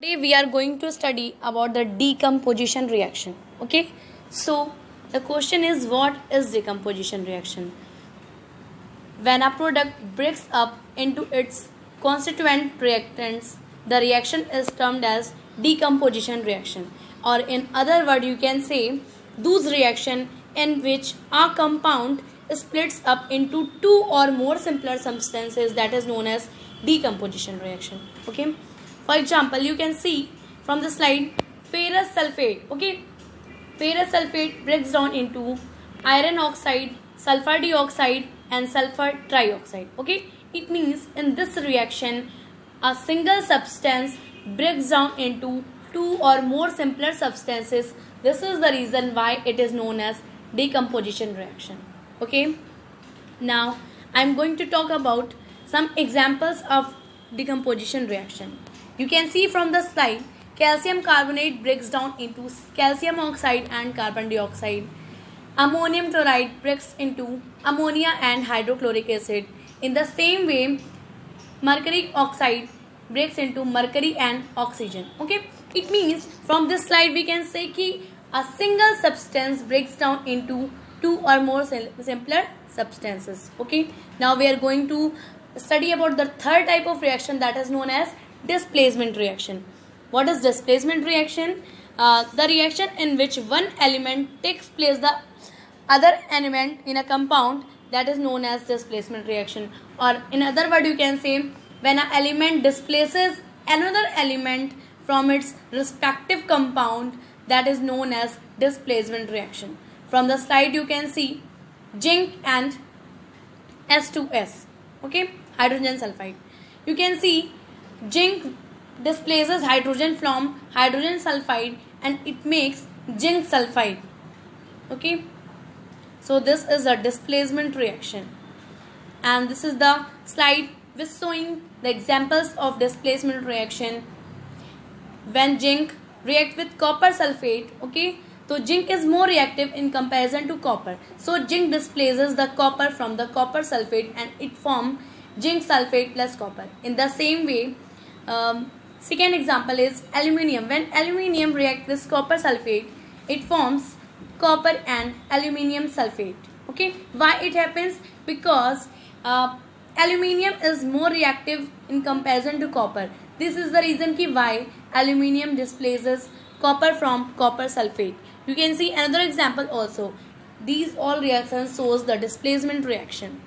Today we are going to study about the decomposition reaction. Okay, so the question is, what is decomposition reaction? When a product breaks up into its constituent reactants, the reaction is termed as decomposition reaction, or in other word you can say those reaction in which a compound splits up into two or more simpler substances, that is known as decomposition reaction. Okay, for example, you can see from the slide ferrous sulfate. Okay, ferrous sulfate breaks down into iron oxide, sulfur dioxide, and sulfur trioxide. Okay, it means in this reaction a single substance breaks down into two or more simpler substances. This is the reason why it is known as decomposition reaction. Okay, now I am going to talk about some examples of decomposition reaction. You can see from the slide calcium carbonate breaks down into calcium oxide and carbon dioxide. Ammonium chloride breaks into ammonia and hydrochloric acid. In the same way, mercury oxide breaks into mercury and oxygen. Okay, it means from this slide we can say that a single substance breaks down into two or more simpler substances. Okay, now we are going to study about the third type of reaction, that is known as displacement reaction. What is displacement reaction? The reaction in which one element takes place the other element in a compound, that is known as displacement reaction, or in other word you can say when an element displaces another element from its respective compound, that is known as displacement reaction. From the slide you can see zinc and S2S. Okay, hydrogen sulfide. You can see zinc displaces hydrogen from hydrogen sulfide and it makes zinc sulfide. Okay, so this is a displacement reaction, and this is the slide which showing the examples of displacement reaction. When zinc react with copper sulfate, okay, so zinc is more reactive in comparison to copper, so zinc displaces the copper from the copper sulfate and it forms zinc sulfate plus copper. In the same way, second example is aluminium. When aluminium react with copper sulfate, it forms copper and aluminium sulfate. Okay, why it happens? Because aluminium is more reactive in comparison to copper. This is the reason why aluminium displaces copper from copper sulfate. You can see another example also. These all reactions shows the displacement reaction.